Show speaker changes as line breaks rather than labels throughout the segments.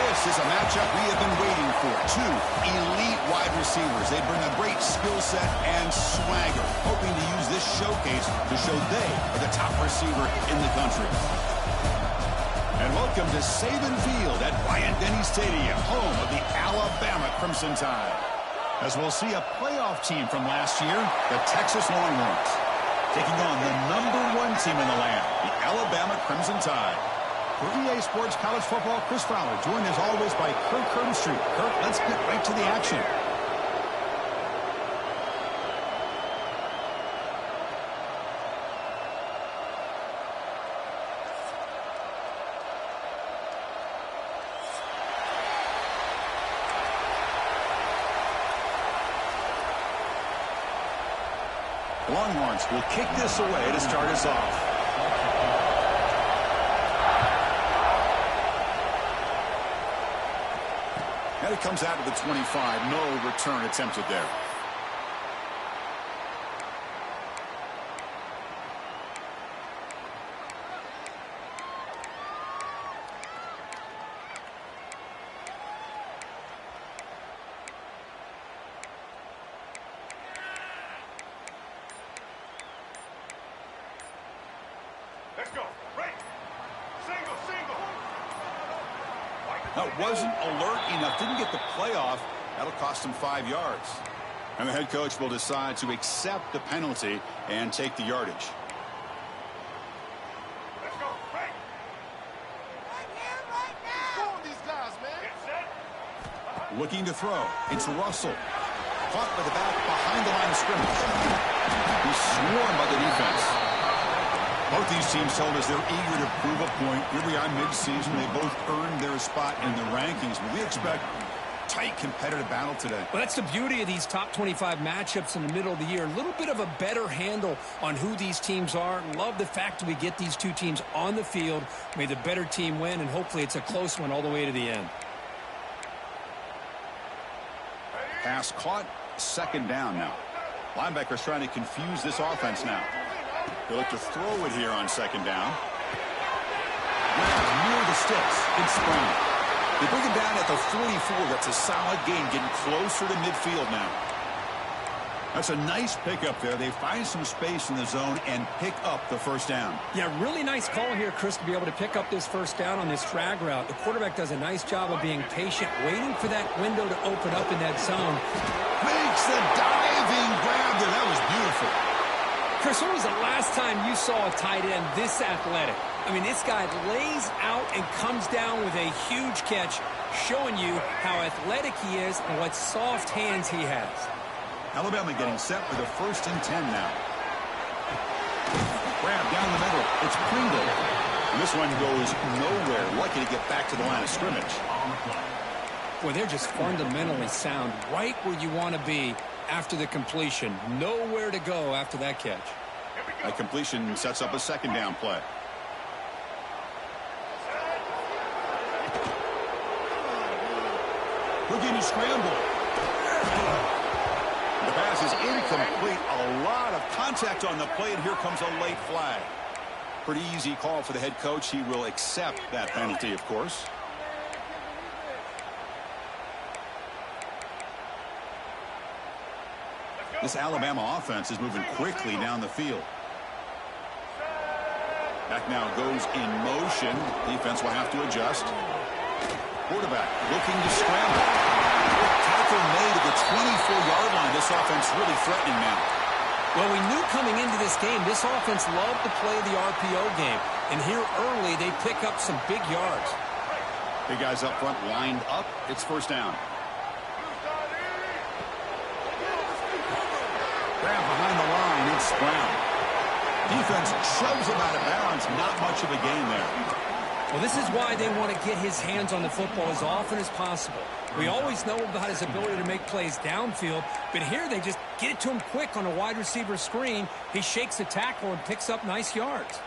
This is a matchup we have been waiting for. Two elite wide receivers. They bring a great skill set and swagger, hoping to use this showcase to show they are the top receiver in the country. And welcome to Saban Field at Bryant-Denny Stadium, home of the Alabama Crimson Tide. As we'll see a playoff team from last year, the Texas Longhorns, taking on the #1 team in the land, the Alabama Crimson Tide. For EA Sports College Football, Chris Fowler, joined as always by Kirk Herbstreit. Kirk, let's get right to the action. The Longhorns will kick this away to start us off. And it comes out to the 25. No return attempted there.
Let's go. Right. Single.
That wasn't alert enough. Didn't get the playoff. That'll cost him 5 yards. And the head coach will decide to accept the penalty and take the yardage.
Let's go. Right.
Right here, right now.
Go on these guys, man. Get set.
Looking to throw. It's Russell. Caught by the back behind the line of scrimmage. He's swarmed by the defense. Both these teams told us they're eager to prove a point. Here we are mid-season. They both earned their spot in the rankings. But we expect tight competitive battle today.
Well, that's the beauty of these top 25 matchups in the middle of the year. A little bit of a better handle on who these teams are. Love the fact that we get these two teams on the field. May the better team win, and hopefully it's a close one all the way to the end.
Pass caught. Second down now. Linebackers trying to confuse this offense now. They look to throw it here on second down. Near the sticks. It's Brown. They bring him down at the 44. That's a solid gain, getting closer to midfield now. That's a nice pickup there. They find some space in the zone and pick up the first down.
Yeah, really nice call here, Chris, to be able to pick up this first down on this drag route. The quarterback does a nice job of being patient, waiting for that window to open up in that zone.
Makes the diving grab there. That was beautiful.
Chris, when was the last time you saw a tight end this athletic? I mean, this guy lays out and comes down with a huge catch, showing you how athletic he is and what soft hands he has.
Alabama getting set for the 1st and 10 now. Grab down the middle. It's Pringle. And this one goes nowhere. Lucky to get back to the line of scrimmage.
Well, they're just fundamentally sound, right where you want to be after the completion. Nowhere to go after that catch.
That completion sets up a second down play. Looking to scramble. The pass is incomplete. A lot of contact on the play, and here comes a late flag. Pretty easy call for the head coach. He will accept that penalty, of course. This Alabama offense is moving quickly down the field. Back now goes in motion. Defense will have to adjust. Quarterback looking to scramble. Tackle made at the 24-yard line. This offense really threatening now.
Well, we knew coming into this game, this offense loved to play the RPO game. And here early, they pick up some big yards.
Big guys up front lined up. It's first down. Grab behind the line. It's Brown. Defense shoves him out of bounds. Not much of a gain there.
Well, this is why they want to get his hands on the football as often as possible. We always know about his ability to make plays downfield, but here they just get it to him quick on a wide receiver screen. He shakes the tackle and picks up nice yards.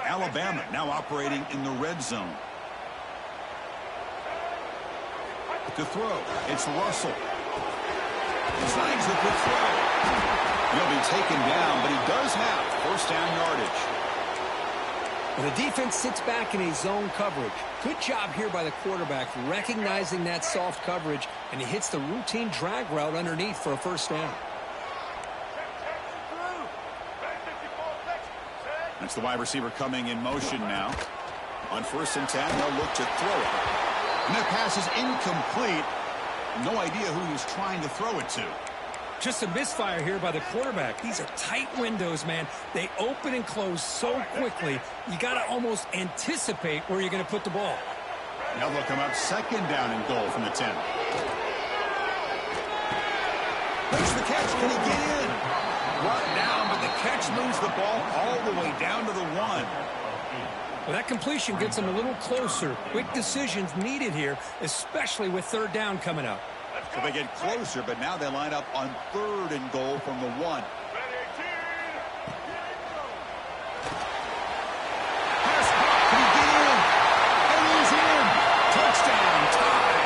Alabama now operating in the red zone. To throw, it's Russell. Signs the quick throw. He'll be taken down, but he does have first down yardage.
Well, the defense sits back in a zone coverage. Good job here by the quarterback recognizing that soft coverage, and he hits the routine drag route underneath for a first down.
That's the wide receiver coming in motion now. On 1st and 10, they'll look to throw it. And that pass is incomplete. No idea who he was trying to throw it to.
Just a misfire here by the quarterback. These are tight windows, man. They open and close so quickly, you got to almost anticipate where you're going to put the ball.
Now they'll come up 2nd down and goal from the 10. Makes the catch. Can he get in? Brought down, but the catch moves the ball all the way down to the 1.
Well, that completion gets them a little closer. Quick decisions needed here, especially with 3rd down coming up.
So they get closer, but now they line up on 3rd and goal from the 1. Pass caught. Can he get in? And he's in. Touchdown, tie.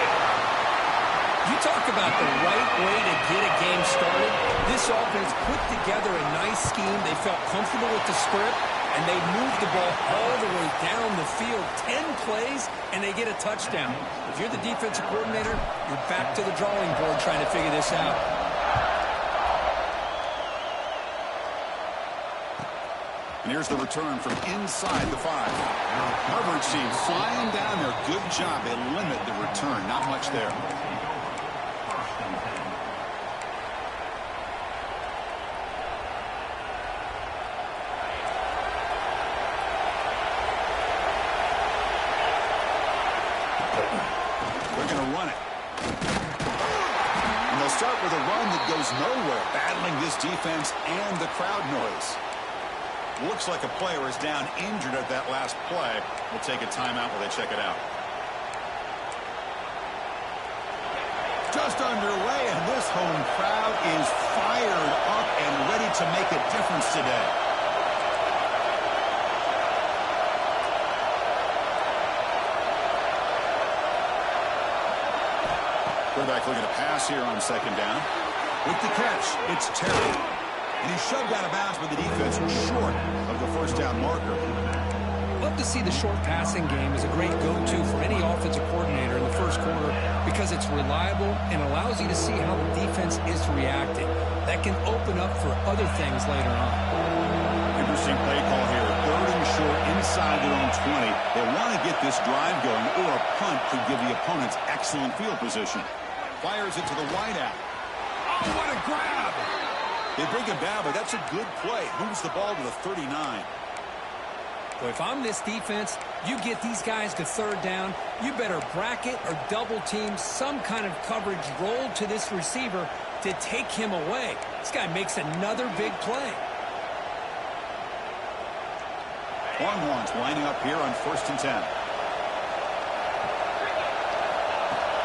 You talk about the right way to get a game started. This offense put together a nice scheme. They felt comfortable with the script, and they moved the ball all the way down the field. 10 plays, and they get a touchdown. If you're the defensive coordinator, you're back to the drawing board trying to figure this out.
And here's the return from inside the 5. Coverage team flying down there. Good job. They limit the return. Not much there. With a run that goes nowhere, battling this defense and the crowd noise. Looks like a player is down injured at that last play. We'll take a timeout while they check it out. Just underway, and this home crowd is fired up and ready to make a difference today. Quarterback looking to pass here on 2nd down. With the catch, it's Terry. And he's shoved out of bounds with the defense short of the first down marker.
Love to see the short passing game as a great go-to for any offensive coordinator in the first quarter because it's reliable and allows you to see how the defense is reacting. That can open up for other things later on.
Interesting play call here. 3rd and short inside their own 20. They want to get this drive going, or a punt could give the opponents excellent field position. Fires it to the wideout. Oh, what a grab! They bring him down, but that's a good play. Moves the ball to the 39.
Well, if I'm this defense, you get these guys to 3rd down, you better bracket or double team some kind of coverage roll to this receiver to take him away. This guy makes another big play.
Longhorns lining up here on 1st and 10.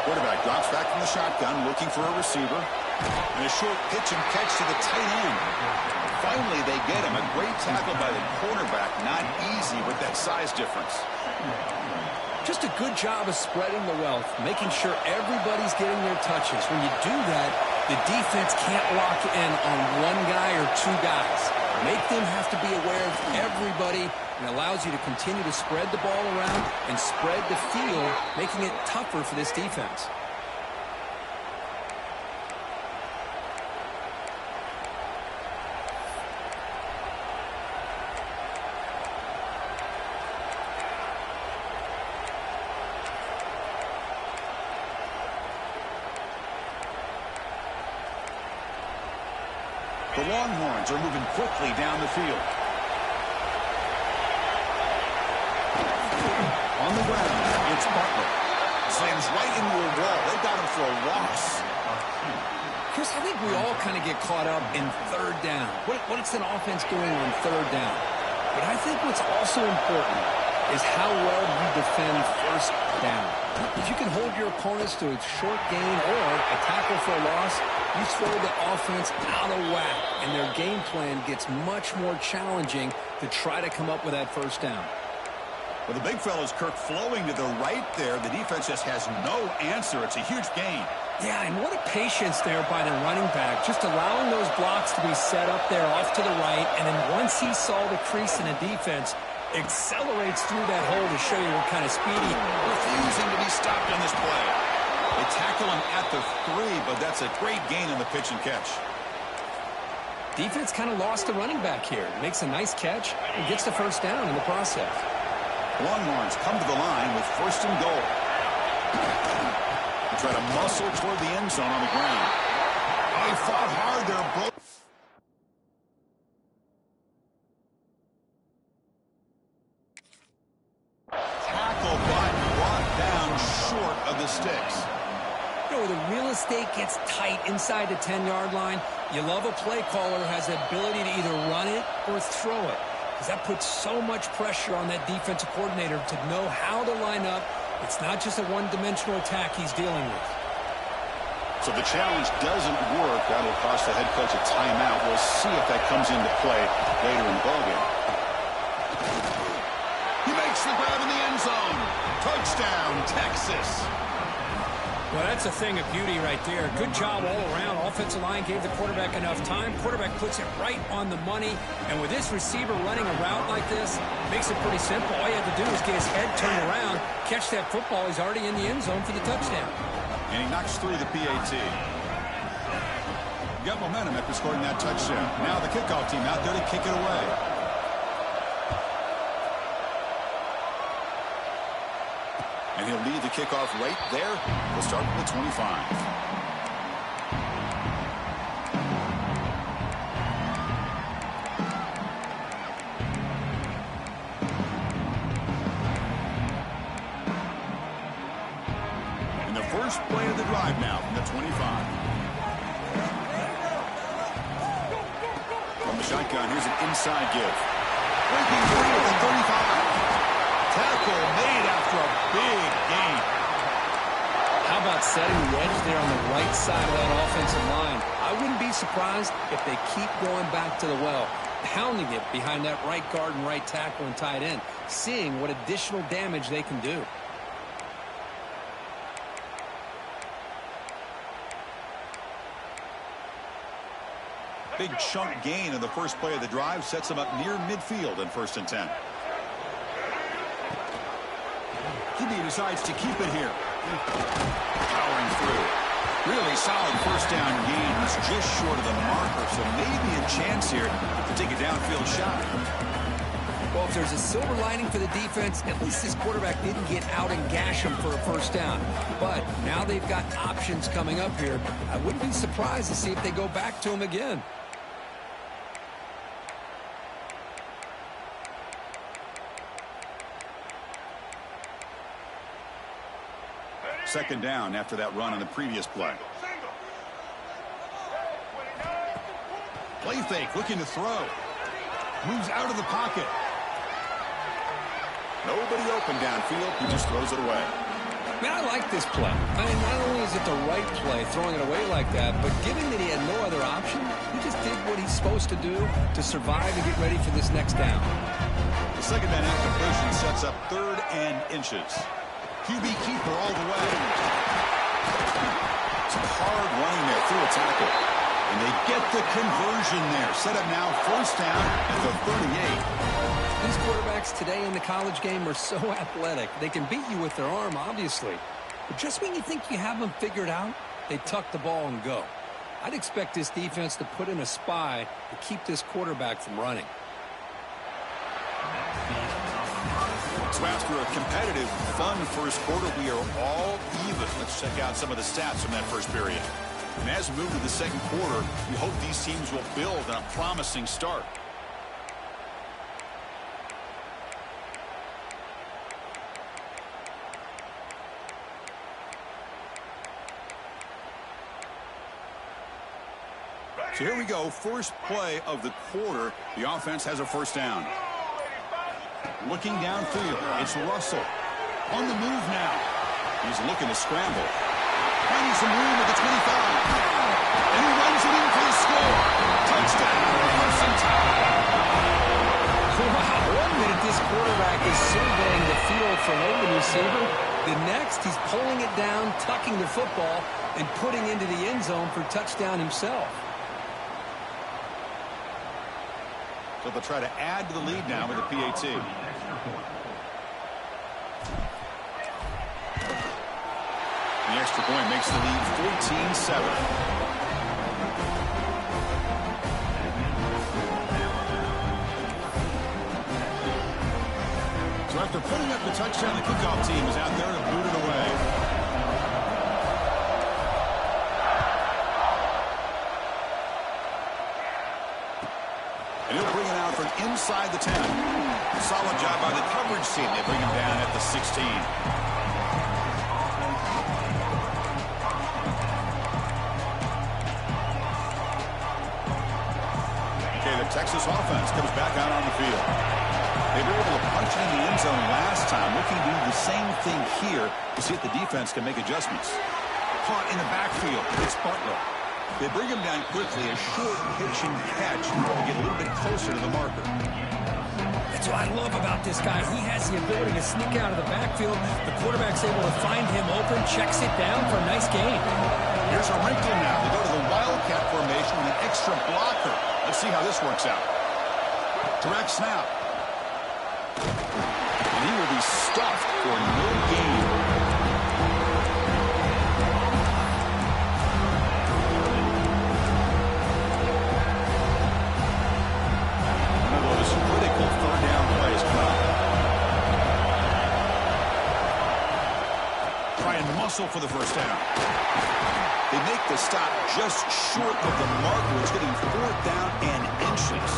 Quarterback drops back from the shotgun, looking for a receiver. And a short pitch and catch to the tight end. Finally, they get him. A great tackle by the cornerback. Not easy with that size difference.
Just a good job of spreading the wealth, making sure everybody's getting their touches. When you do that, the defense can't lock in on one guy or 2 guys. Make them have to be aware of everybody, and allows you to continue to spread the ball around and spread the field, making it tougher for this defense.
The Longhorns are moving quickly down the field. On the ground, it's Butler. Slams right into a wall. They got him for a loss.
Chris, I think we all kind of get caught up in 3rd down. What's an offense doing on 3rd down? But I think what's also important is how well you defend 1st down. If you can hold your opponents to a short gain or a tackle for a loss, you throw the offense out of whack, and their game plan gets much more challenging to try to come up with that 1st down.
Well, the big fella's Kirk flowing to the right there. The defense just has no answer. It's a huge gain.
Yeah, and what a patience there by the running back, just allowing those blocks to be set up there off to the right, and then once he saw the crease in the defense, accelerates through that hole to show you what kind of speedy.
Refusing to be stopped on this play. They tackle him at the 3, but that's a great gain on the pitch and catch.
Defense kind of lost the running back here. Makes a nice catch and gets the first down in the process.
Longhorns come to the line with 1st and goal. They try to muscle toward the end zone on the ground. Oh, he fought hard there, bro. Tackle but brought down short of the sticks.
You know, the real estate gets tight inside the 10-yard line. You love a play caller who has the ability to either run it or throw it, because that puts so much pressure on that defensive coordinator to know how to line up. It's not just a one-dimensional attack he's dealing with.
So the challenge doesn't work. That'll cost the head coach a timeout. We'll see if that comes into play later in the ballgame. He makes the grab in the end zone. Touchdown, Texas.
Well, that's a thing of beauty right there. Good job all around. Offensive line gave the quarterback enough time. Quarterback puts it right on the money. And with this receiver running a route like this, makes it pretty simple. All you have to do is get his head turned around, catch that football. He's already in the end zone for the touchdown.
And he knocks through the PAT. You got momentum after scoring that touchdown. Now the kickoff team out there to kick it away. And he'll lead the kickoff right there. We'll start with the 25. And the first play of the drive now from the 25. From the shotgun, here's an inside give. Breaking free at the 35. Tackle made after a big gain.
How about setting the edge there on the right side of that offensive line? I wouldn't be surprised if they keep going back to the well, pounding it behind that right guard and right tackle and tight end, seeing what additional damage they can do.
Big chunk gain in the first play of the drive sets them up near midfield in 1st and 10. QB decides to keep it here. Powering through. Really solid first down gain. He's just short of the marker, so maybe a chance here to take a downfield shot.
Well, if there's a silver lining for the defense, at least this quarterback didn't get out and gash him for a first down. But now they've got options coming up here. I wouldn't be surprised to see if they go back to him again.
Second down after that run on the previous play. Play fake, looking to throw. Moves out of the pocket. Nobody open downfield. He just throws it away.
Man, I like this play. I mean, not only is it the right play, throwing it away like that, but given that he had no other option, he just did what he's supposed to do to survive and get ready for this next down.
The second down completion sets up 3rd and inches. QB keeper all the way. Some hard running there through a tackle. And they get the conversion there. Set up now 1st down at the 38.
These quarterbacks today in the college game are so athletic. They can beat you with their arm, obviously. But just when you think you have them figured out, they tuck the ball and go. I'd expect this defense to put in a spy to keep this quarterback from running.
So after a competitive, fun first quarter, we are all even. Let's check out some of the stats from that first period. And as we move to the second quarter, we hope these teams will build on a promising start. So here we go, first play of the quarter. The offense has a first down. Looking downfield, it's Russell. On the move now. He's looking to scramble. Finding some room at the 25. And he runs it in for the score. Touchdown, first and 10.
Wow, 1 minute this quarterback is surveying the field for an open receiver. The next, he's pulling it down, tucking the football, and putting into the end zone for touchdown himself.
So they'll try to add to the lead now with a PAT. The extra point makes the lead 14-7. So after putting up the touchdown, the kickoff team is out there to boot it away. And he'll bring it out from inside the 10. Solid job by the coverage team. They bring him down at the 16. Okay, the Texas offense comes back out on the field. They were able to punch it in the end zone last time. Looking to do the same thing here to see if the defense can make adjustments. Caught in the backfield. It's Butler. They bring him down quickly. A short pitch and catch to get a little bit closer to the marker.
That's what I love about this guy. He has the ability to sneak out of the backfield. The quarterback's able to find him open, checks it down for a nice gain.
Here's a wrinkle now. They go to the Wildcat formation with an extra blocker. Let's see how this works out. Direct snap. And he will be stuffed for no gain. One of those critical third down plays come up. Try and muscle for the first down. They make the stop just short of the marker. It's getting 4th down and inches.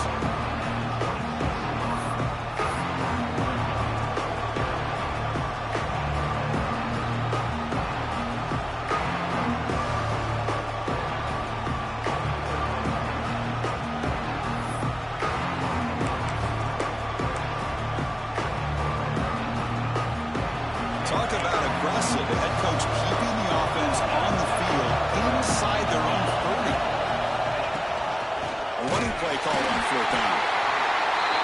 Talk about aggressive. The head coach keeping the offense on the field inside their own 30. A running play called on 4th down.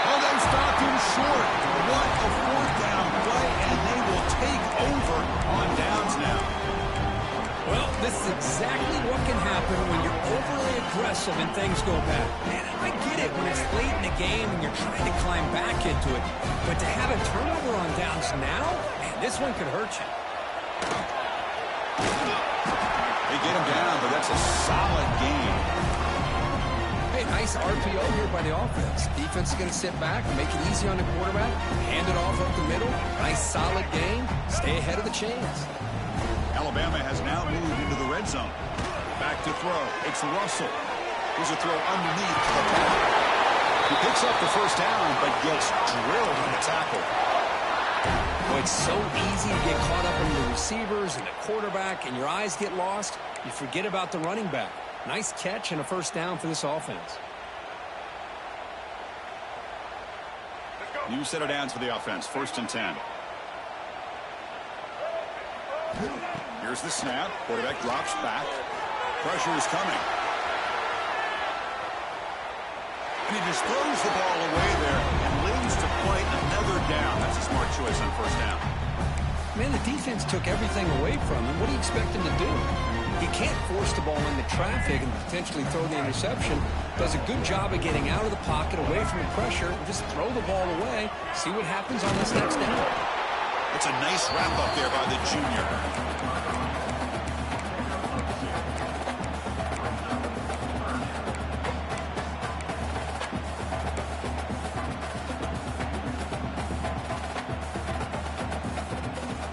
Oh, they stopped him short. What a 4th down play, and they will take over on downs now.
Well, this is exactly what can happen when you're overly aggressive and things go bad. Man, I get it when it's late in the game and you're trying to climb back into it. But to have a turnover on downs now, man, this one could hurt you.
They get him down, but that's a solid game.
Hey, nice RPO here by the offense. Defense is going to sit back, make it easy on the quarterback, hand it off up the middle. Nice solid game. Stay ahead of the chains.
Alabama has now moved into the red zone. Back to throw. It's Russell. Here's a throw underneath to the pass. He picks up the first down, but gets drilled on the tackle.
Well, it's so easy to get caught up in the receivers and the quarterback, and your eyes get lost. You forget about the running back. Nice catch and a first down for this offense.
New set of downs for the offense. 1st and 10. Here's the snap. Quarterback drops back. Pressure is coming. And he just throws the ball away there and lives to play another down. That's a smart choice on 1st down.
Man, the defense took everything away from him. What do you expect him to do? He can't force the ball into traffic and potentially throw the interception. Does a good job of getting out of the pocket, away from the pressure, and just throw the ball away. See what happens on this next down.
It's a nice wrap up there by the junior.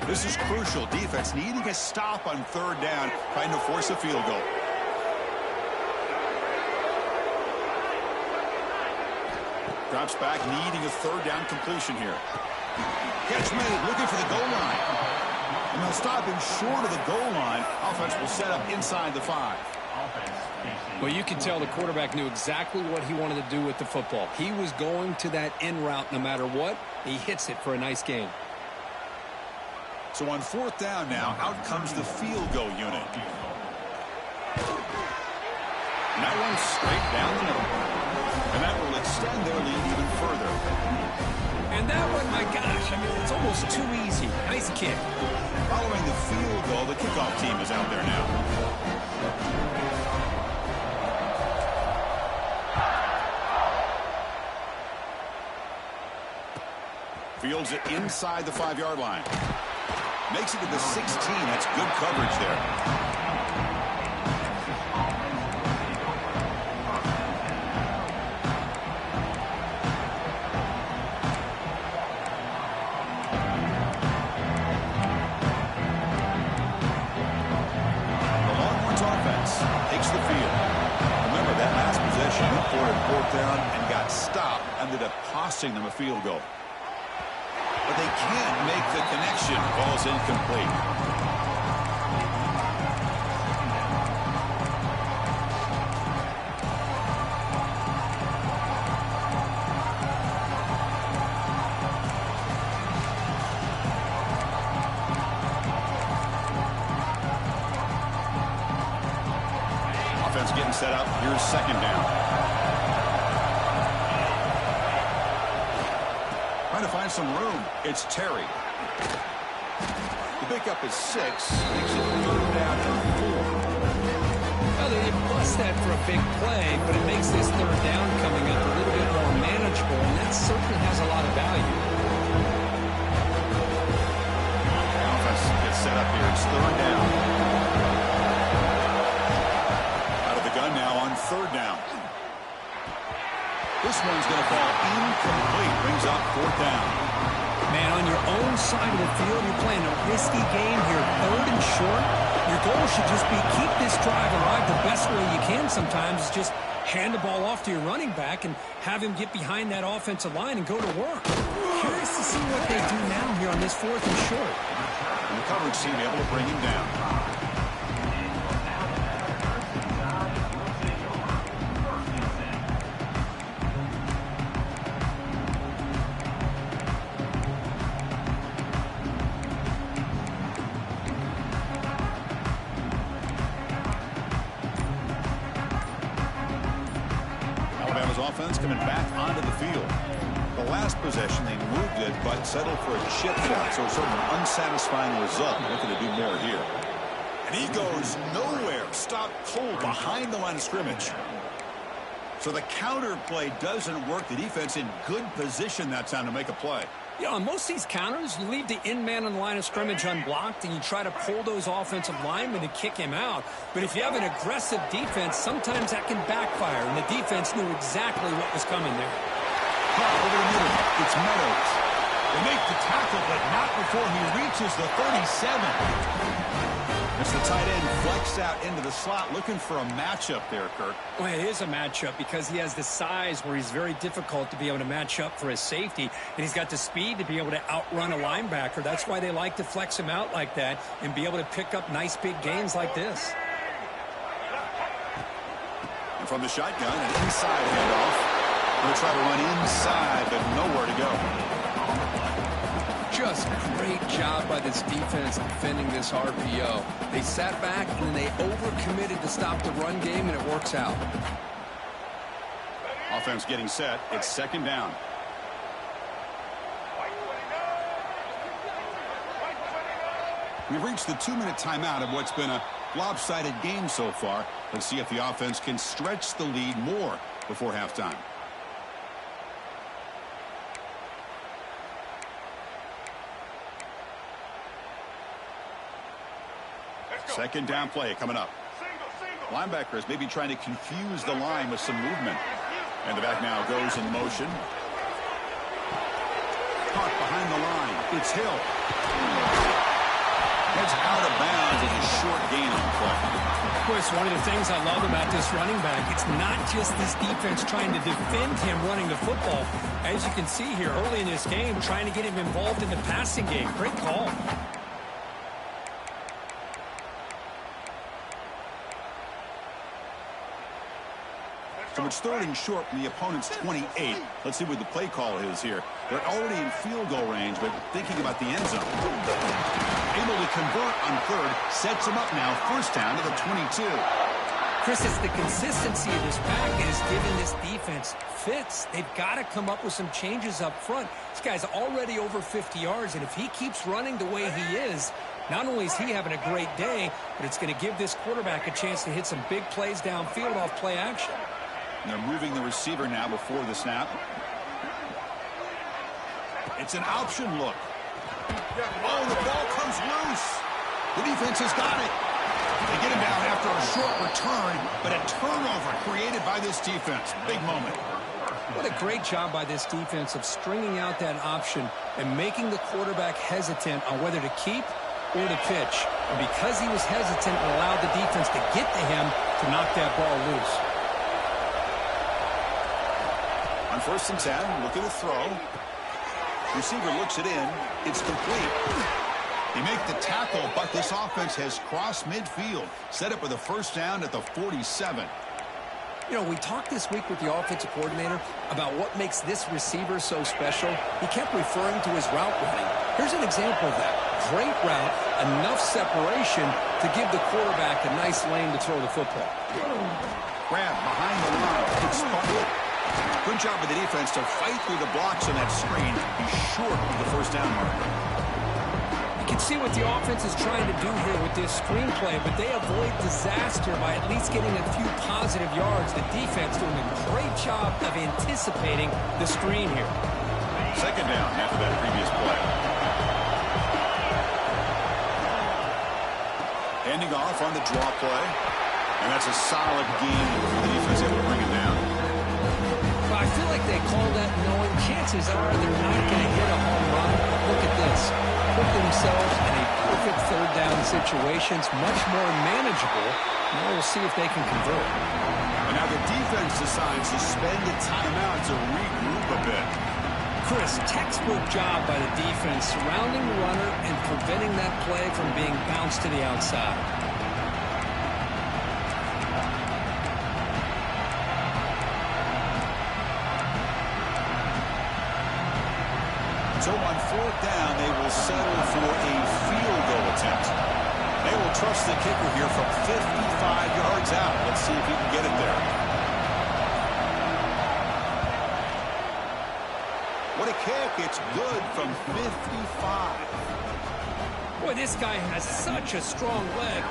This is crucial. Defense needing a stop on 3rd down, trying to force a field goal. Drops back, needing a 3rd down completion here. Catch made, looking for the goal line. And they'll stop him short of the goal line. Offense will set up inside the 5.
Well, you can tell the quarterback knew exactly what he wanted to do with the football. He was going to that in route no matter what. He hits it for a nice gain.
So on 4th down now, out comes the field goal unit. And that one straight down the middle. And that will extend their lead even further.
And that one, my gosh, I mean, it's almost too easy. Nice kick.
Following the field goal, the kickoff team is out there now. Fields it inside the 5-yard line. Makes it to the 16. That's good coverage there. Ended up costing them a field goal. But they can't make the connection. Ball's incomplete. Offense getting set up. Here's second down. Trying to find some room. It's Terry. The pickup is 6. Makes it 3rd down and 4.
Well, they didn't bust that for a big play, but it makes this 3rd down coming up a little bit more manageable, and that certainly has a lot of value.
The offense gets set up here. It's 3rd down. Out of the gun now on 3rd down. This one's going to fall incomplete. Brings up 4th down.
Man, on your own side of the field, you're playing a risky game here, 3rd and short. Your goal should just be keep this drive alive the best way you can sometimes. Is just hand the ball off to your running back and have him get behind that offensive line and go to work. Curious to see what they do now here on this 4th and short.
And the coverage team able to bring him down. Offense coming back onto the field. The last possession, they moved it, but settled for a chip shot, so sort of an unsatisfying result. Looking to do more here. And he goes nowhere. Stop cold behind the line of scrimmage. So the counter play doesn't work. The defense in good position that time to make a play.
You know, on most of these counters, you leave the in man on the line of scrimmage unblocked, and you try to pull those offensive linemen to kick him out. But if you have an aggressive defense, sometimes that can backfire, and the defense knew exactly what was coming there.
Over the middle, it's Meadows. They make the tackle, but not before he reaches the 37. As the tight end flexed out into the slot, looking for a matchup there, Kirk.
Well, it is a matchup because he has the size where he's very difficult to be able to match up for his safety, and he's got the speed to be able to outrun a linebacker. That's why they like to flex him out like that and be able to pick up nice big gains like this.
And from the shotgun, an inside handoff. Going to try to run inside, but nowhere to go.
Just great job by this defense defending this RPO. They sat back and then they overcommitted to stop the run game, and it works out.
Offense getting set. It's 2nd down. We've reached the 2-minute timeout of what's been a lopsided game so far. Let's see if the offense can stretch the lead more before halftime. Second down play coming up. Linebackers maybe trying to confuse the line with some movement. And the back now goes in motion. Caught behind the line. It's Hill. Heads out of bounds as a short gain on the play.
Of course, one of the things I love about this running back, it's not just this defense trying to defend him running the football. As you can see here early in this game, trying to get him involved in the passing game. Great call.
So it's 3rd and short from the opponent's 28. Let's see what the play call is here. They're already in field goal range, but thinking about the end zone. Able to convert on 3rd, sets them up now, 1st down to the 22.
Chris, it's the consistency of this package giving this defense fits. They've got to come up with some changes up front. This guy's already over 50 yards, and if he keeps running the way he is, not only is he having a great day, but it's going to give this quarterback a chance to hit some big plays downfield off play action.
And they're moving the receiver now before the snap. It's an option look. Oh, the ball comes loose. The defense has got it. They get him down after a short return, but a turnover created by this defense. Big moment.
What a great job by this defense of stringing out that option and making the quarterback hesitant on whether to keep or to pitch. And because he was hesitant, it allowed the defense to get to him to knock that ball loose.
On 1st and 10, look at the throw. Receiver looks it in. It's complete. They make the tackle, but this offense has crossed midfield. Set up with a first down at the 47.
You know, we talked this week with the offensive coordinator about what makes this receiver so special. He kept referring to his route running. Here's an example of that. Great route, enough separation to give the quarterback a nice lane to throw the football.
Grab behind the line. It's fumbled. Good job by the defense to fight through the blocks on that screen. He's short of the first down marker.
You can see what the offense is trying to do here with this screenplay, but they avoid disaster by at least getting a few positive yards. The defense doing a great job of anticipating the screen here.
Second down after that previous play. Handing off on the draw play. And that's a solid gain for the defense able to bring it down.
Well, I feel like they call that knowing chances are they're not going to hit a home run. Look at this. Put themselves in a perfect third down situation. It's much more manageable. Now we'll see if they can convert.
And now the defense decides to spend a timeout to regroup a bit.
Chris, textbook job by the defense surrounding the runner and preventing that play from being bounced to the outside.
So on 4th down, they will settle for a field goal attempt. They will trust the kicker here from 55 yards out. Let's see if he can get it there. What a kick. It's good from 55.
Boy, this guy has such a strong leg.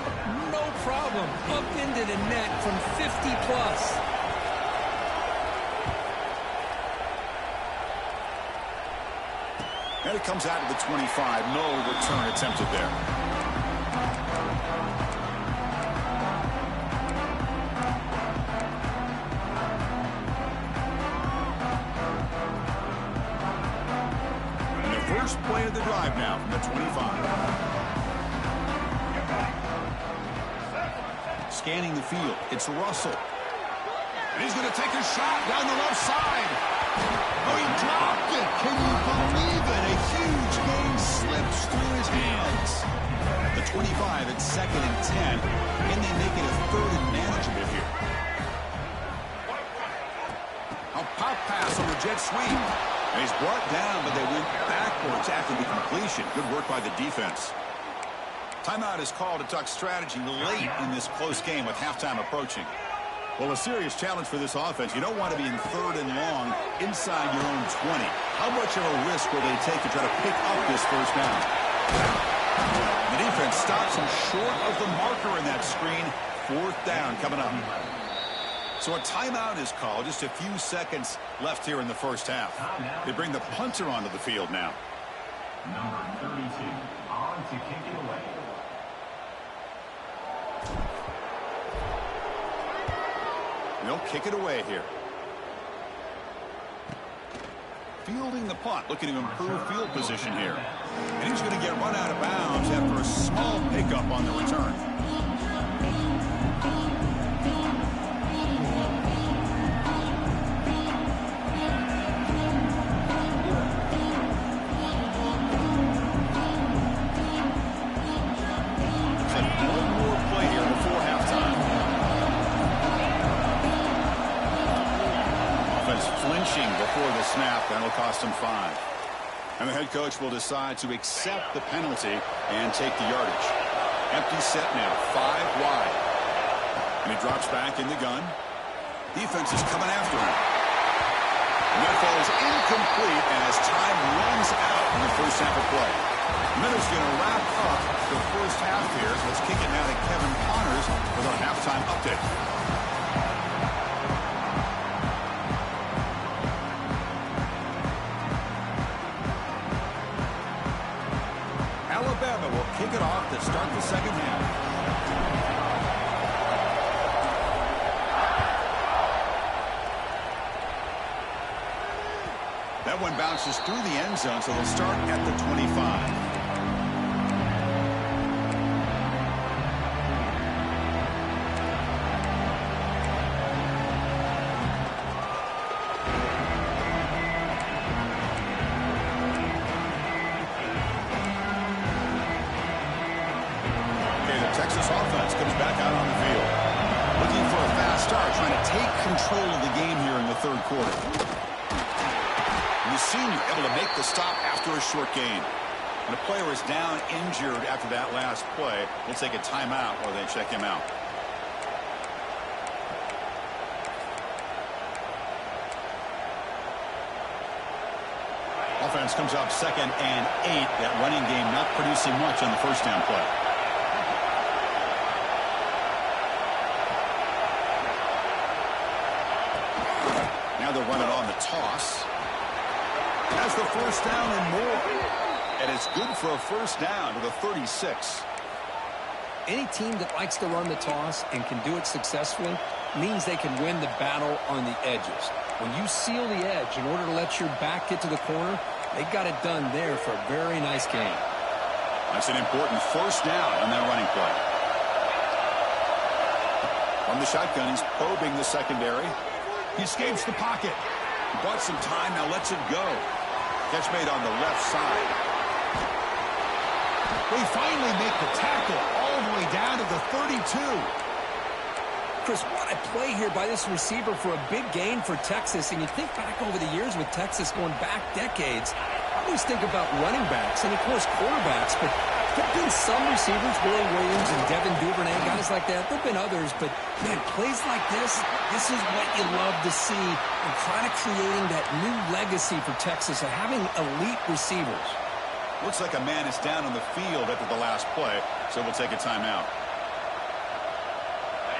No problem. Up into the net from 50 plus.
And it comes out to the 25. No return attempted there. And the first play of the drive now from the 25. Scanning the field. It's Russell. And he's going to take a shot down the left side. Oh, he dropped it. Can you believe it? A huge gain slips through his hands. The 25 at 2nd and 10. And they make it a 3rd and manageable here. A pop pass on the jet sweep. And he's brought down, but they went backwards after the completion. Good work by the defense. Timeout is called to talk strategy late in this close game with halftime approaching. Well, a serious challenge for this offense. You don't want to be in 3rd and long inside your own 20. How much of a risk will they take to try to pick up this first down? The defense stops him short of the marker in that screen. 4th down coming up. So a timeout is called. Just a few seconds left here in the first half. They bring the punter onto the field now.
Number 32, on to kick it away.
They'll kick it away here. Fielding the punt, looking to improve field position here. And he's going to get run out of bounds after a small pickup on the return. One more play here before halftime. Flinching before the snap, and it'll cost him 5. And the head coach will decide to accept the penalty and take the yardage. Empty set now, 5 wide. And he drops back in the gun. Defense is coming after him. And that falls incomplete as time runs out in the first half of play. Minutes going to wrap up the first half here. Let's kick it now to Kevin Connors with our halftime update. Alabama will kick it off to start the second half. That one bounces through the end zone, so they'll start at the 25. Texas offense comes back out on the field. Looking for a fast start, trying to take control of the game here in the third quarter. And the senior able to make the stop after a short gain. When a player is down injured after that last play, they'll take a timeout or they check him out. Offense comes up 2nd and 8. That running game not producing much on the first down play. Now they're running on the toss. Has the first down and more. And it's good for a first down to the 36.
Any team that likes to run the toss and can do it successfully means they can win the battle on the edges. When you seal the edge in order to let your back get to the corner, they got it done there for a very nice game.
That's an important first down on that running play. From the shotgun, he's probing the secondary. He escapes the pocket. He bought some time, now lets it go. Catch made on the left side. They finally make the tackle all the way down to the 32.
Chris, what a play here by this receiver for a big gain for Texas. And you think back over the years with Texas going back decades, I always think about running backs and, of course, quarterbacks. But there have been some receivers, Willie Williams and Devin Duvernay, guys like that. There have been others. But, man, plays like this is what you love to see. And kind of creating that new legacy for Texas of having elite receivers.
Looks like a man is down on the field after the last play, so we'll take a timeout.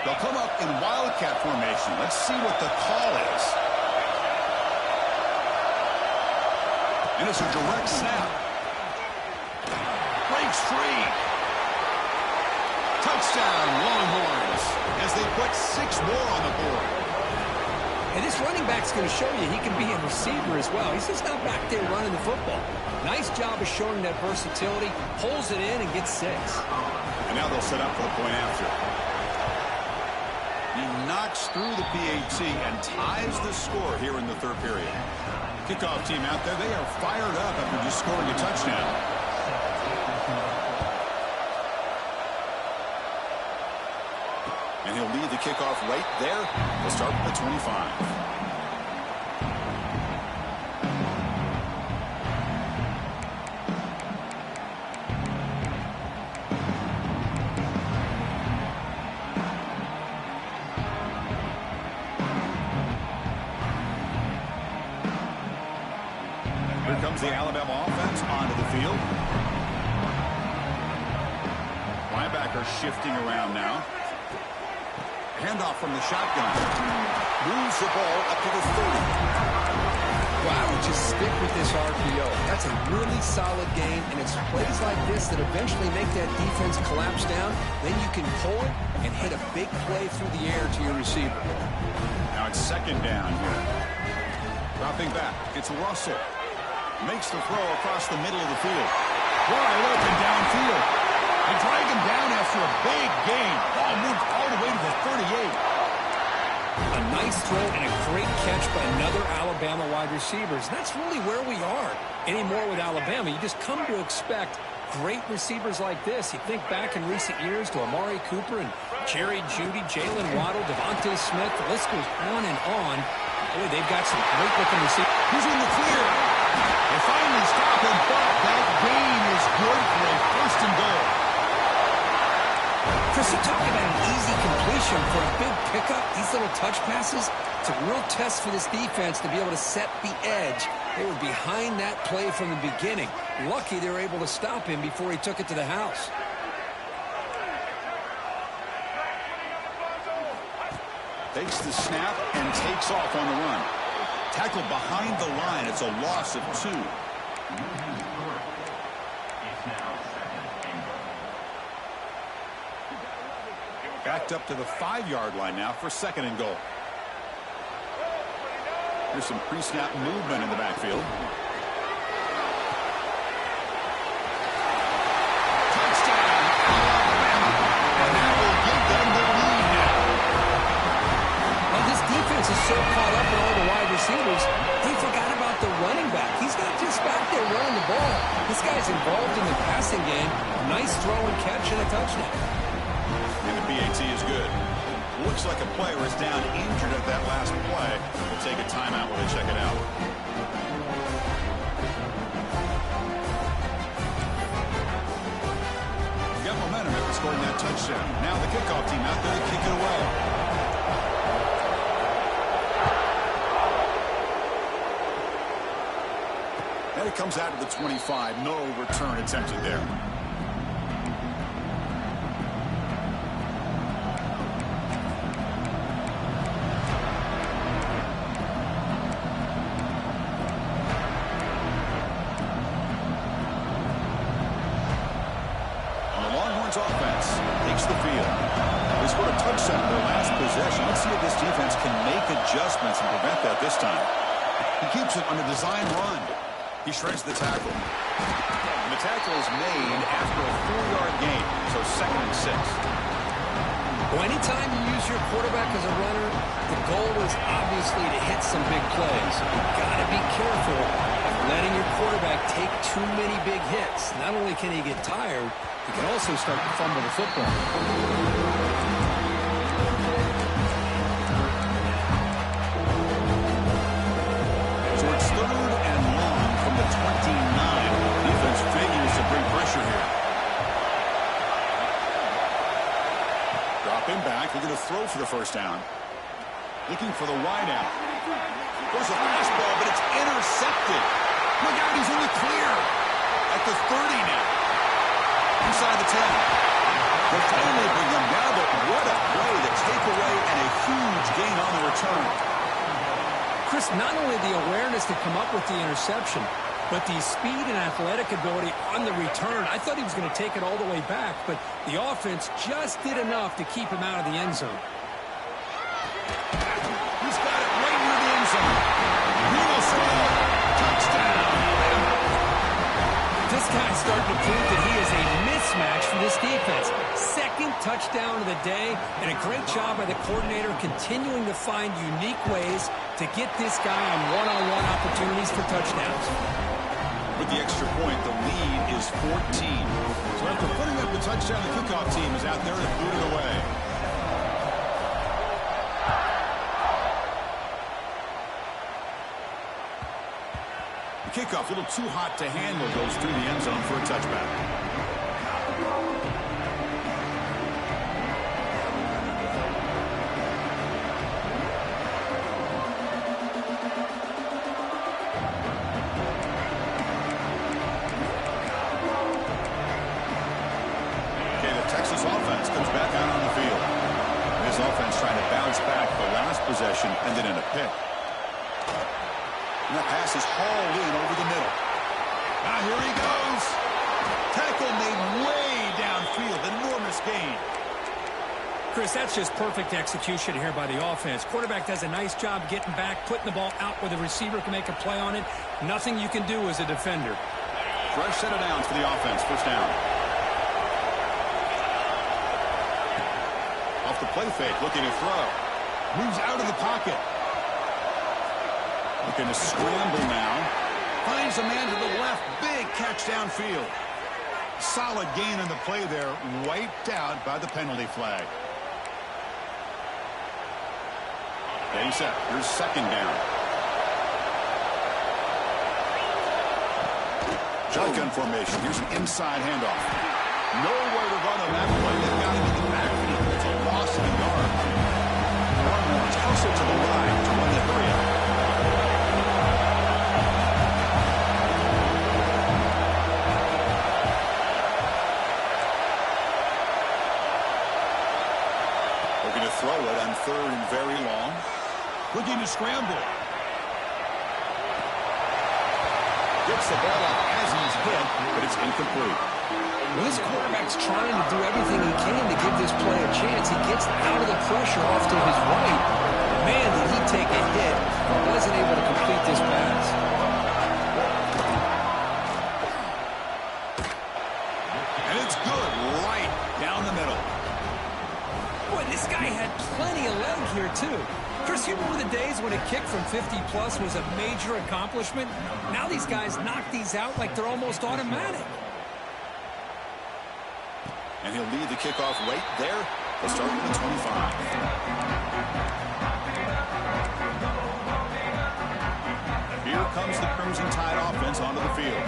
They'll come up in Wildcat formation. Let's see what the call is. And it's a direct snap. Breaks free. Touchdown, Longhorns, as they put 6 more on the board.
And this running back's going to show you he can be a receiver as well. He's just not back there running the football. Nice job of showing that versatility. Pulls it in and gets 6.
And now they'll set up for the point after. He knocks through the PAT and ties the score here in the third period. Kickoff team out there, they are fired up after just scoring a touchdown. And he'll lead the kickoff right there. We'll start with the 25. Here comes the Alabama offense onto the field. Linebacker shifting around now. Handoff from the shotgun. Moves the ball up to the 30.
Well, I would just stick with this RPO. That's a really solid game, and it's plays like this that eventually make that defense collapse down. Then you can pull it and hit a big play through the air to your receiver.
Now it's second down here. Dropping back. It's Russell. Makes the throw across the middle of the field. Wide open downfield. They drag him down after a big gain. Ball moved all the way to the 38.
A nice throw and a great catch by another Alabama wide receivers. That's really where we are anymore with Alabama. You just come to expect great receivers like this. You think back in recent years to Amari Cooper and Jerry Jeudy, Jalen Waddle, Devontae Smith. The list goes on and on. Boy, they've got some great-looking receivers.
He's in the clear. They finally stop him, but that gain is good for a first and goal.
Chris, you talk about an easy completion.
separation for a big pickup. These little touch passes, it's a real test for this defense to be able to set the edge. They were behind that play from the beginning. Lucky they were able to stop him before he took it to the house.
Takes the snap and takes off on the run. Tackle behind the line. It's a loss of 2. Backed up to the 5-yard line now for 2nd and goal. Here's some pre-snap movement in the backfield. Touchdown, Alabama. And that will give them the lead now.
Well, this defense is so caught up in all the wide receivers, they forgot about the running back. He's not just back there running the ball. This guy's involved in the passing game. Nice throw and catch and a touchdown.
And the PAT is good. Looks like a player is down injured at that last play. We'll take a timeout while they check it out. Got momentum after scoring that touchdown. Now the kickoff team out there to kick it away. And it comes out to the 25. No return attempted there. Offense takes the field. They scored a touchdown in their last possession. Let's see if this defense can make adjustments and prevent that this time. He keeps it on a design run. He shreds the tackle. And the tackle is made after a 4-yard gain, so 2nd and 6.
Well, anytime you use your quarterback as a runner, the goal is obviously to hit some big plays. You've got to be careful of letting your quarterback take too many big hits. Not only can he get tired, he can also start to fumble the football.
So it's 3rd and long from the 29. Defense figures to bring pressure here. Drop him back. Looking to throw for the first down. Looking for the wide out. Goes a fastball, but it's intercepted. Look out, he's in the clear. At the 30 now. Inside the 10. They'll finally bring them down, but what a play, the takeaway, and a huge gain on the return.
Chris, not only the awareness to come up with the interception, but the speed and athletic ability on the return. I thought he was going to take it all the way back, but the offense just did enough to keep him out of the end zone.
He's got it right near the end zone. He will score. Touchdown.
This guy's starting to prove that he is a mismatch for this defense. 2nd touchdown of the day, and a great job by the coordinator continuing to find unique ways to get this guy on one-on-one opportunities for touchdowns.
With the extra point, the lead is 14. So after putting up the touchdown, the kickoff team is out there to boot it away. The kickoff, a little too hot to handle, goes through the end zone for a touchback. Okay, the Texas offense comes back out on the field. This offense trying to bounce back the last possession, ended in a pick. And that pass is hauled in over the middle. Now here he goes. Tackle made way downfield. Enormous gain.
Chris, that's just perfect execution here by the offense. Quarterback does a nice job getting back, putting the ball out where the receiver can make a play on it. Nothing you can do as a defender.
Fresh set of downs for the offense. First down. Off the play fake, looking to throw. Moves out of the pocket. Looking to scramble now. Finds a man to the left. Big catch downfield. Solid gain on the play there. Wiped out by the penalty flag. Getting set. Here's 2nd down. Shotgun formation. Here's an inside handoff. Nowhere to run on that play. They've got him in the backfield. It's a long loss of the yard. One more tussle to the line to run the hurry up. Looking to throw it on 3rd and very long. Looking to scramble. Gets the ball up as he's hit, but it's incomplete.
Well, this quarterback's trying to do everything he can to give this play a chance. He gets out of the pressure off to his right. Man, did he take a hit. Wasn't able to complete this pass.
And it's good right down the middle.
Boy, this guy had plenty of leg here, too. Chris, you remember the days when a kick from 50-plus was a major accomplishment? Now these guys knock these out like they're almost automatic.
And he'll lead the kickoff right there. They'll start with the 25. Here comes the Crimson Tide offense onto the field.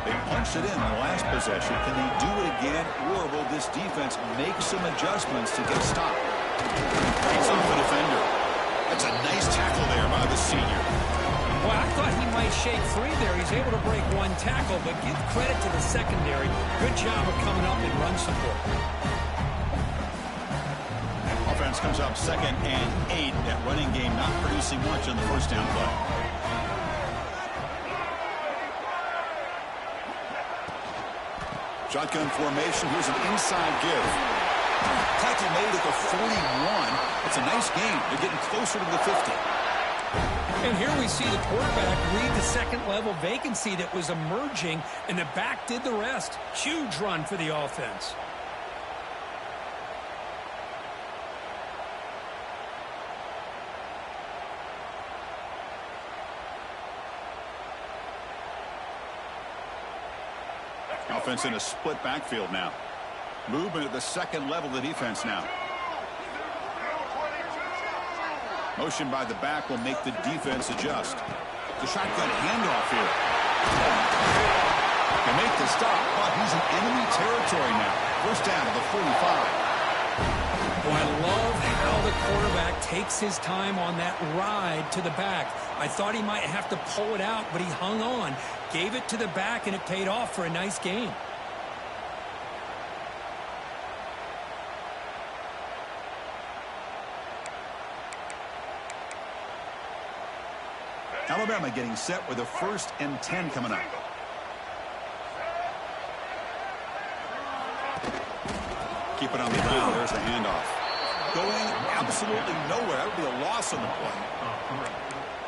They punched it in the last possession. Can they do it again, or will this defense make some adjustments to get a stop? Breaks off the defender. That's a nice tackle there by the senior.
Well, I thought he might shake free there. He's able to break one tackle, but give credit to the secondary. Good job of coming up in run support.
Offense comes up 2nd and 8. That running game not producing much on the first down play. Shotgun formation. Here's an inside give. Tackle made at the 41. It's a nice game. They're getting closer to the 50.
And here we see the quarterback read the second-level vacancy that was emerging, and the back did the rest. Huge run for the offense.
Offense in a split backfield now. Movement at the second level of the defense now. Motion by the back will make the defense adjust. The shotgun handoff here. They make the stop, but he's in enemy territory now. First down to the 45.
Well, I love how the quarterback takes his time on that ride to the back. I thought he might have to pull it out, but he hung on, gave it to the back, and it paid off for a nice gain.
Alabama getting set with a 1st and 10 coming up. Keep it on the ground. There's the handoff. Going absolutely nowhere. That would be a loss on the play.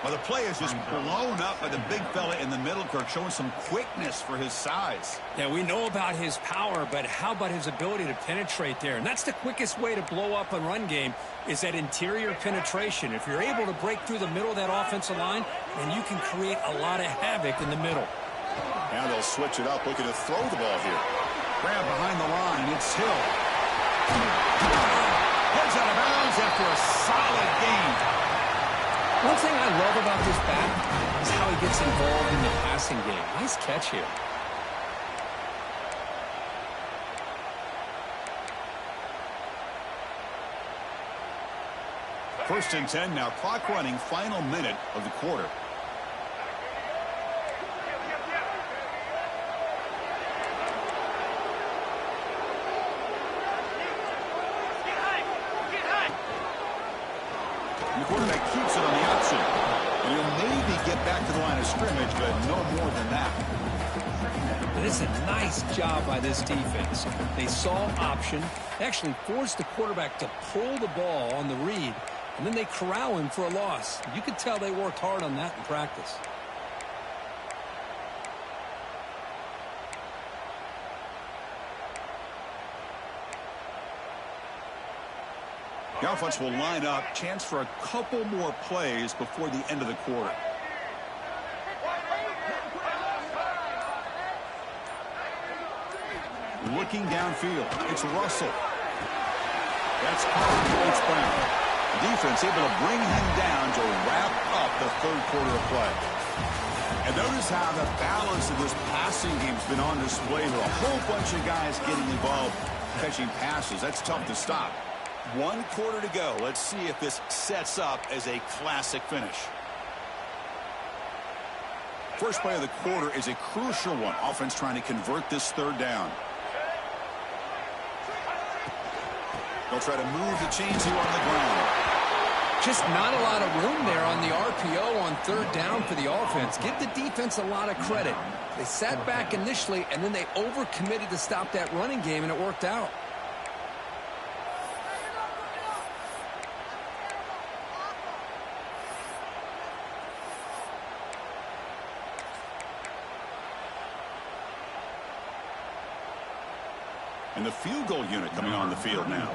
Well, the play is just blown up by the big fella in the middle, Kirk, showing some quickness for his size.
Yeah, we know about his power, but how about his ability to penetrate there? And that's the quickest way to blow up a run game, is that interior penetration. If you're able to break through the middle of that offensive line, then you can create a lot of havoc in the middle.
Now they'll switch it up, looking to throw the ball here. Grab behind the line. It's Hill. Heads out of bounds after a solid game.
One thing I love about this back is how he gets involved in the passing game. Nice catch here.
First and 10 now. Clock running. Final minute of the quarter. The quarterback keeps it on the option. And he'll maybe get back to the line of scrimmage, but no more than that.
But it's a nice job by this defense. They saw option, actually forced the quarterback to pull the ball on the read, and then they corral him for a loss. You could tell they worked hard on that in practice.
The offense will line up. Chance for a couple more plays before the end of the quarter. Looking downfield. It's Russell. That's caught. It's Brown. The defense able to bring him down to wrap up the third quarter of play. And notice how the balance of this passing game has been on display here. A whole bunch of guys getting involved catching passes. That's tough to stop. 1 quarter to go. Let's see if this sets up as a classic finish. First play of the quarter is a crucial one. Offense trying to convert this 3rd down. They'll try to move the chains here on the ground.
Just not a lot of room there on the RPO on 3rd down for the offense. Give the defense a lot of credit. They sat back initially, and then they overcommitted to stop that running game, and it worked out.
And the field goal unit coming on the field now.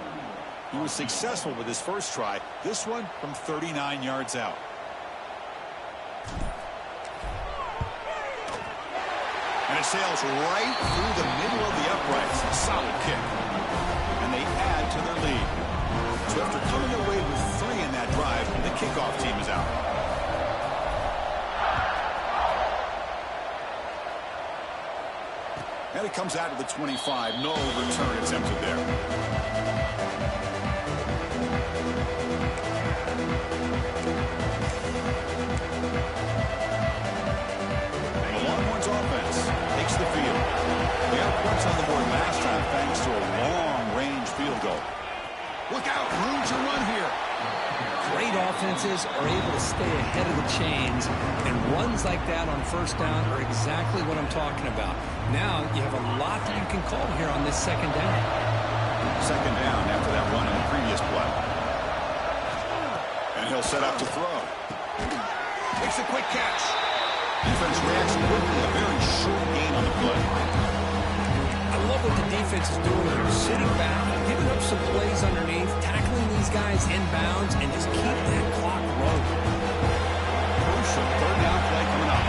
He was successful with his first try. This one from 39 yards out. And it sails right through the middle of the uprights. Solid kick. And they add to their lead. So after coming away with 3 in that drive, the kickoff team is out. And it comes out of the 25. No return attempted there. The Longhorns offense takes the field. They got points on the board last time thanks to a long-range field goal. Look out, room to run here.
Great offenses are able to stay ahead of the chains, and runs like that on 1st down are exactly what I'm talking about. Now you have a lot that you can call here on this 2nd down.
2nd down after that run in the previous play. And he'll set up to throw. Makes a quick catch. Defense reacts quickly. A very short gain on the play.
I love what the defense is doing here. Sitting back, giving up some plays underneath, tackling these guys inbounds, and just keep that clock rolling.
Crucial 3rd down play coming up.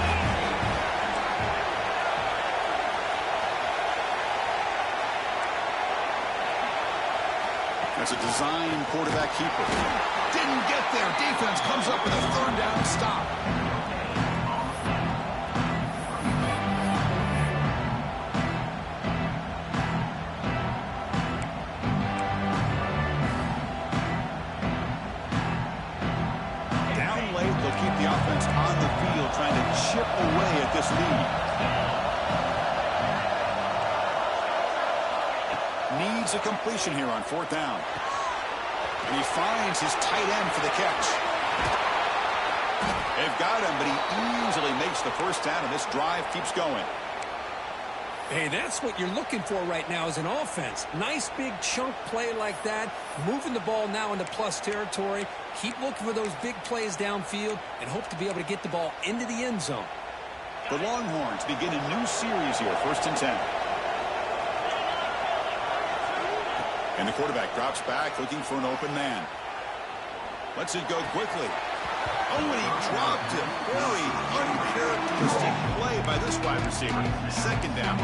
That's a design quarterback keeper. Didn't get there. Defense comes up with a 3rd down stop. The offense on the field trying to chip away at this lead. Needs a completion here on 4th down. And he finds his tight end for the catch. They've got him, but he easily makes the 1st down, and this drive keeps going.
Hey, that's what you're looking for right now as an offense. Nice big chunk play like that. Moving the ball now into plus territory. Keep looking for those big plays downfield and hope to be able to get the ball into the end zone.
The Longhorns begin a new series here, 1st and 10. And the quarterback drops back looking for an open man. Lets it go quickly. Oh, and he dropped it. Very uncharacteristic play by this wide receiver. 2nd down.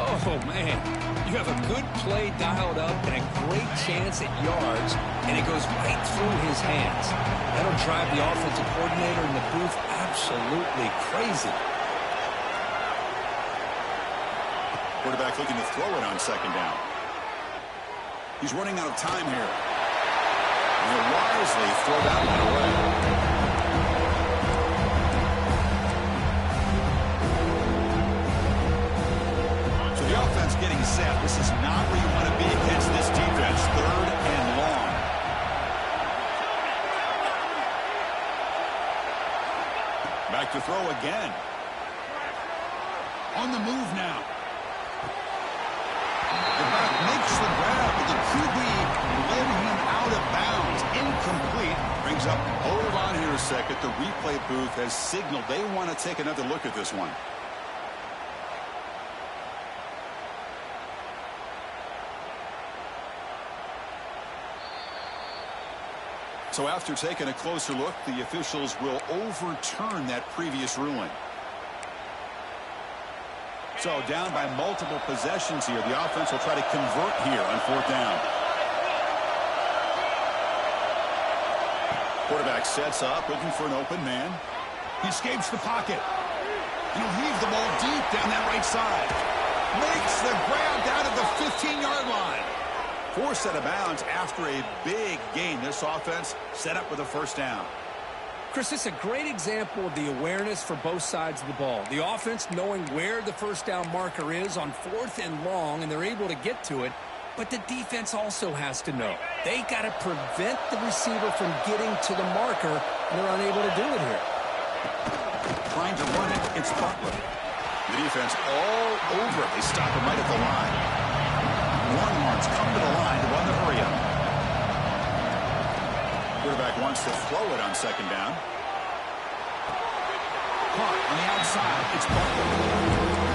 Oh, man. You have a good play dialed up and a great chance at yards, and it goes right through his hands. That'll drive the offensive coordinator in the booth absolutely crazy.
Quarterback looking to throw it on 2nd down. He's running out of time here. And he'll wisely throw that one away. So the offense getting set. This is not where you want to be against this defense. 3rd and long. Back to throw again. On the move now. The back makes the grab, but the QB led him out of bounds. Incomplete. Brings up, hold on here a second. The replay booth has signaled they want to take another look at this one. So after taking a closer look, the officials will overturn that previous ruling. So down by multiple possessions here. The offense will try to convert here on 4th down. Quarterback sets up, looking for an open man. He escapes the pocket. He'll leave the ball deep down that right side. Makes the grab down at the 15-yard line. Forced set of bounds after a big gain. This offense set up with a first down.
Chris, this is a great example of the awareness for both sides of the ball. The offense knowing where the first down marker is on 4th and long, and they're able to get to it. But the defense also has to know. They got to prevent the receiver from getting to the marker, and they're unable to do it here.
Trying to run it, it's Butler. The defense all over it. They stop him right at the line. Longhorns come to the line to run the hurry up. Quarterback wants to throw it on second down. Caught on the outside. It's Butler.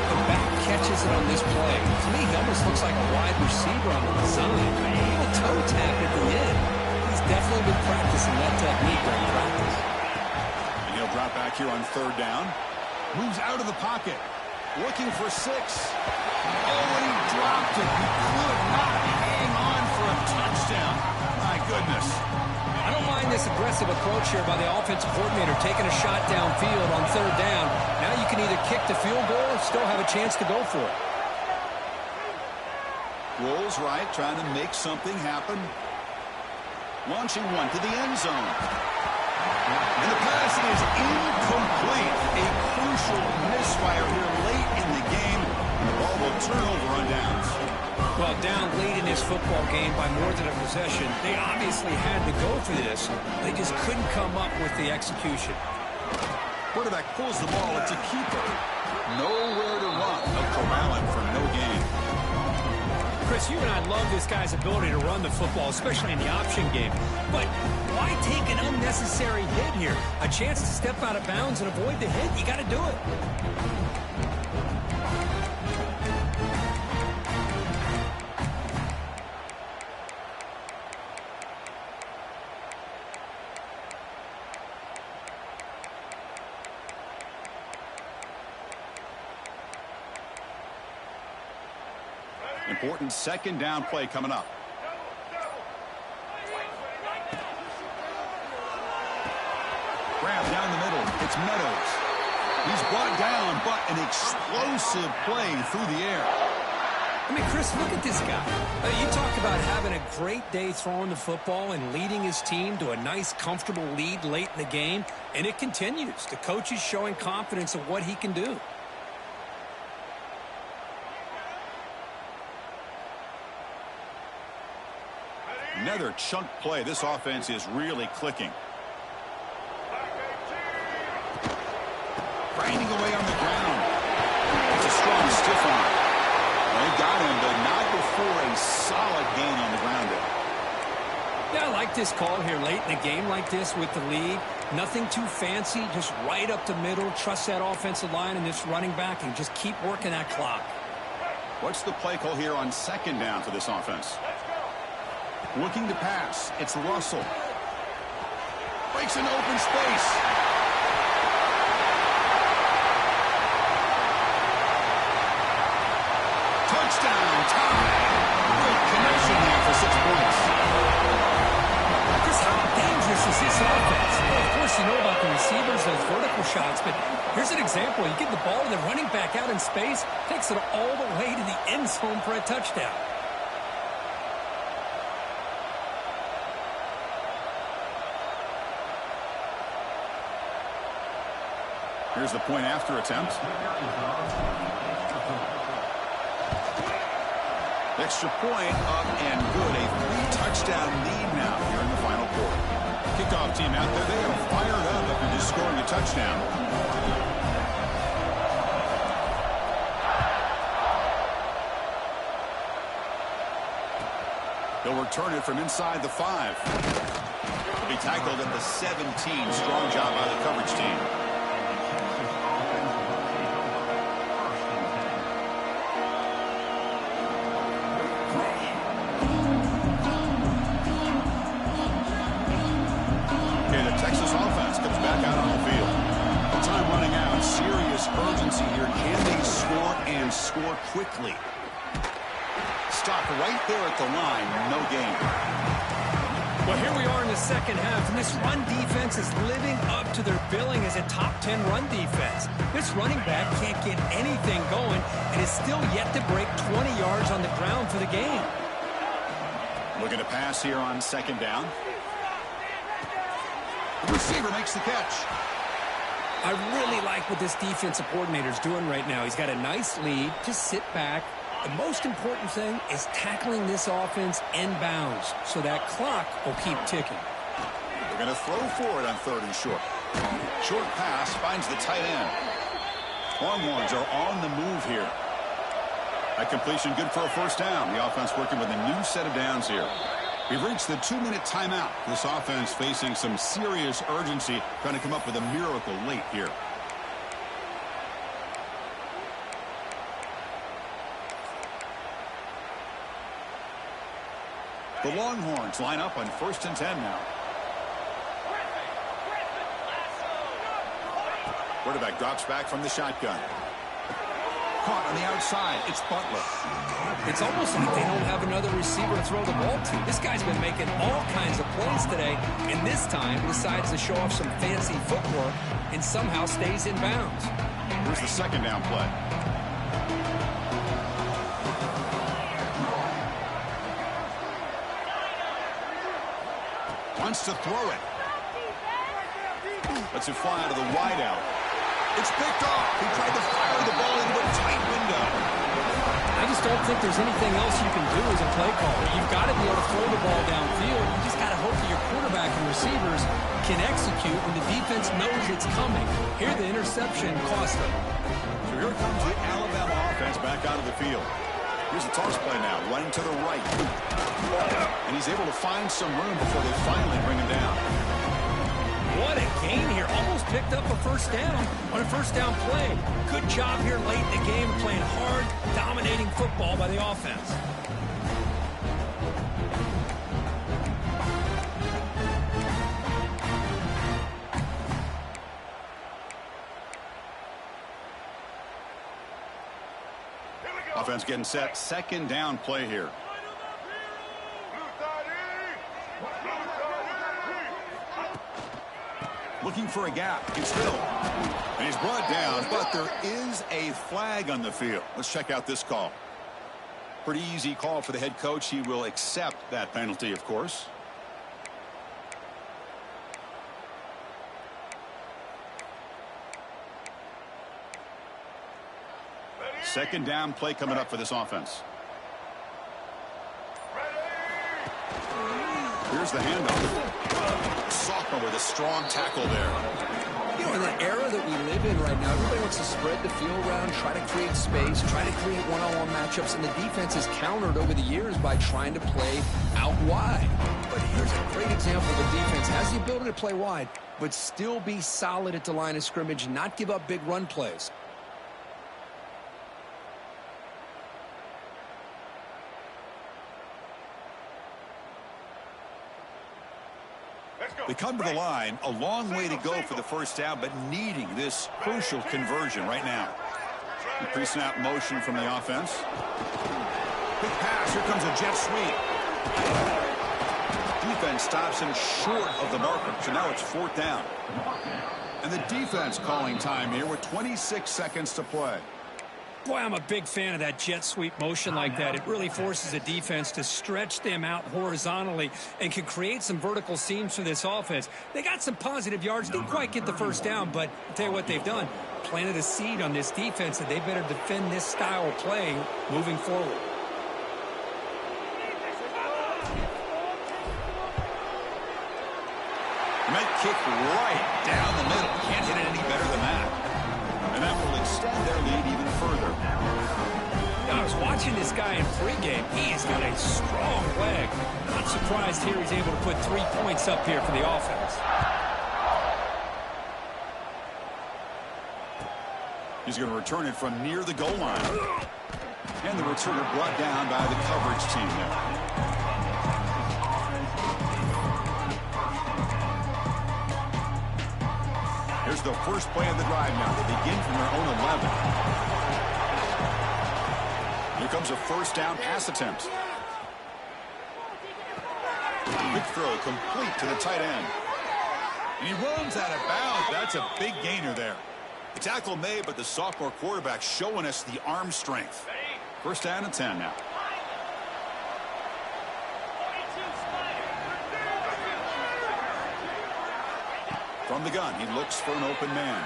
The back catches it on this play. To me, he almost looks like a wide receiver on the design. A little toe tap at the end. He's definitely been practicing that technique during practice.
And he'll drop back here on 3rd down. Moves out of the pocket. Looking for 6. Oh, and he dropped it. He could not hang on for a touchdown. My goodness.
I don't mind this aggressive approach here by the offensive coordinator, taking a shot downfield on 3rd down. Now you can either kick the field goal or still have a chance to go for it.
Rolls right, trying to make something happen. Launching one to the end zone. And the pass is incomplete. A crucial misfire here late in the game. And the ball will turn over on downs.
Well, down late in this football game by more than a possession, they obviously had to go for this. They just couldn't come up with the execution.
Quarterback pulls the ball. It's a keeper. Nowhere to run. They'll corral him for no gain.
Chris, you and I love this guy's ability to run the football, especially in the option game. But why take an unnecessary hit here? A chance to step out of bounds and avoid the hit? You got to do it.
Important second down play coming up. Grab down the middle. It's Meadows. He's brought down, but an explosive play through the air.
I mean, Chris, look at this guy. You talk about having a great day throwing the football and leading his team to a nice, comfortable lead late in the game, and it continues. The coach is showing confidence of what he can do.
Another chunk play. This offense is really clicking. Grinding away on the ground. It's a strong stiff arm. They got him, but not before a solid gain on the ground there.
Yeah, I like this call here late in a game like this with the lead. Nothing too fancy, just right up the middle. Trust that offensive line and this running back and just keep working that clock.
What's the play call here on second down for this offense? Looking to pass. It's Russell. Breaks into open space. Touchdown, tie. Great connection there for 6 points.
Chris, how dangerous is this offense? Well, of course, you know about the receivers, those vertical shots, but here's an example. You get the ball to the running back out in space, takes it all the way to the end zone for a touchdown.
Here's the point after attempt. Extra point up and good. A 3-touchdown lead now here in the final quarter. Kickoff team out there. They are fired up after just scoring a touchdown. They'll return it from inside the 5. They'll be tackled at the 17. Strong job by the coverage team. Urgency here. Can they score and score quickly? Stop right there at the line. No gain.
Well, here we are in the second half, and this run defense is living up to their billing as a top 10 run defense. This running back can't get anything going and is still yet to break 20 yards on the ground for the game.
Looking to pass here on second down. The receiver makes the catch.
I really like what this defensive coordinator is doing right now. He's got a nice lead. Just sit back. The most important thing is tackling this offense in bounds so that clock will keep ticking.
They're going to throw for it on 3rd and short. Short pass finds the tight end. Longhorns are on the move here. That completion good for a first down. The offense working with a new set of downs here. We've reached the 2-minute timeout. This offense facing some serious urgency, trying to come up with a miracle late here. The Longhorns line up on 1st and 10 now. Quarterback drops back from the shotgun. Caught on the outside. It's Butler.
It's almost like they don't have another receiver to throw the ball to. This guy's been making all kinds of plays today, and this time decides to show off some fancy footwork and somehow stays in bounds.
Here's the second down play. Wants to throw it. Lets it fly out of the wideout. It's picked off. He tried to fire the ball into a tight window.
I just don't think there's anything else you can do as a play caller. You've got to be able to throw the ball downfield. You just got to hope that your quarterback and receivers can execute when the defense knows it's coming. Here, the interception cost them.
So here comes the Alabama offense back out of the field. Here's the toss play now, running to the right. And he's able to find some room before they finally bring him down.
What a gain here. Almost picked up a first down on a first down play. Good job here late in the game, playing hard, dominating football by the offense.
Offense getting set. Second down play here. Looking for a gap. It's Hill. And he's brought down, but there is a flag on the field. Let's check out this call. Pretty easy call for the head coach. He will accept that penalty, of course. Second down play coming up for this offense. Here's the handoff. Sophomore with a strong tackle there.
You know, in the era that we live in right now, everybody wants to spread the field around, try to create space, try to create one-on-one matchups, and the defense has countered over the years by trying to play out wide. But here's a great example. The defense has the ability to play wide, but still be solid at the line of scrimmage and not give up big run plays.
They come to the line, a long way to go for the first down, but needing this crucial conversion right now. Pre-snap motion from the offense. Big pass, here comes a jet sweep. Defense stops him short of the marker, so now it's 4th down. And the defense calling time here with 26 seconds to play.
Boy, I'm a big fan of that jet sweep motion like that. It really forces a defense to stretch them out horizontally and can create some vertical seams for this offense. They got some positive yards. Didn't quite get the first down, but I'll tell you what they've done. Planted a seed on this defense that they better defend this style of play moving forward.
Might kick right down the middle. Can't hit it any better than that. And that will extend their lead even further.
I was watching this guy in pregame. He's got a strong leg. Not surprised here he's able to put 3 points up here for the offense.
He's going to return it from near the goal line. And the returner brought down by the coverage team there. Here's the first play of the drive now. They begin from their own 11. Here comes a first down pass attempt. Big throw complete to the tight end. And he runs out of bounds. That's a big gainer there. The tackle made, but the sophomore quarterback showing us the arm strength. First down and 10 now. From the gun, he looks for an open man.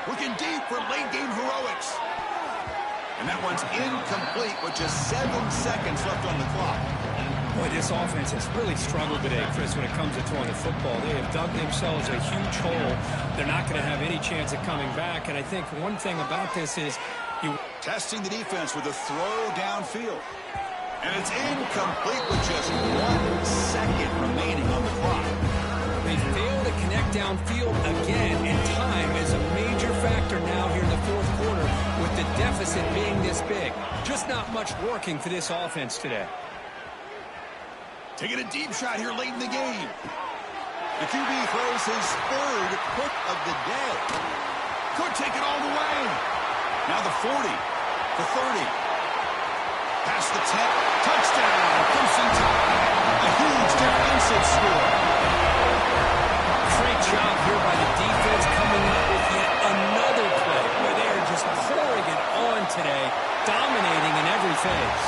Looking deep for late-game heroics. And that one's incomplete with just 7 seconds left on the clock.
Boy, this offense has really struggled today, Chris, when it comes to throwing the football. They have dug themselves a huge hole. They're not going to have any chance of coming back. And I think one thing about this is
testing the defense with a throw downfield. And it's incomplete with just 1 second remaining on the clock.
They fail to connect downfield again, and time is a major factor now here in the fourth quarter with the deficit being this big. Just not much working for this offense today.
Taking a deep shot here late in the game. The QB throws his 3rd pick of the day. Could take it all the way. Now the 40, the 30. Past the 10. Touchdown. Crimson Tide. A huge defensive score.
Great job here by the defense coming up with yet another play where they are just pouring it on today, dominating in every phase.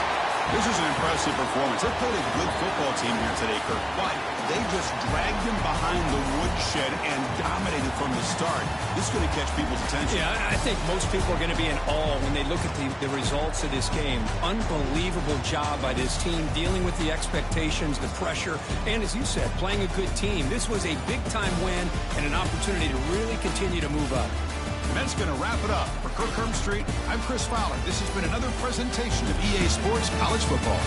This is an impressive performance. They played a good football team here today, Kirk. But they just dragged them behind the woodshed and dominated from the start. This is going to catch people's attention.
Yeah, I think most people are going to be in awe when they look at the results of this game. Unbelievable job by this team dealing with the expectations, the pressure, and as you said, playing a good team. This was a big-time win and an opportunity to really continue to move up.
And that's going to wrap it up. For Kirk Herbstreit, I'm Chris Fowler. This has been another presentation of EA Sports College Football.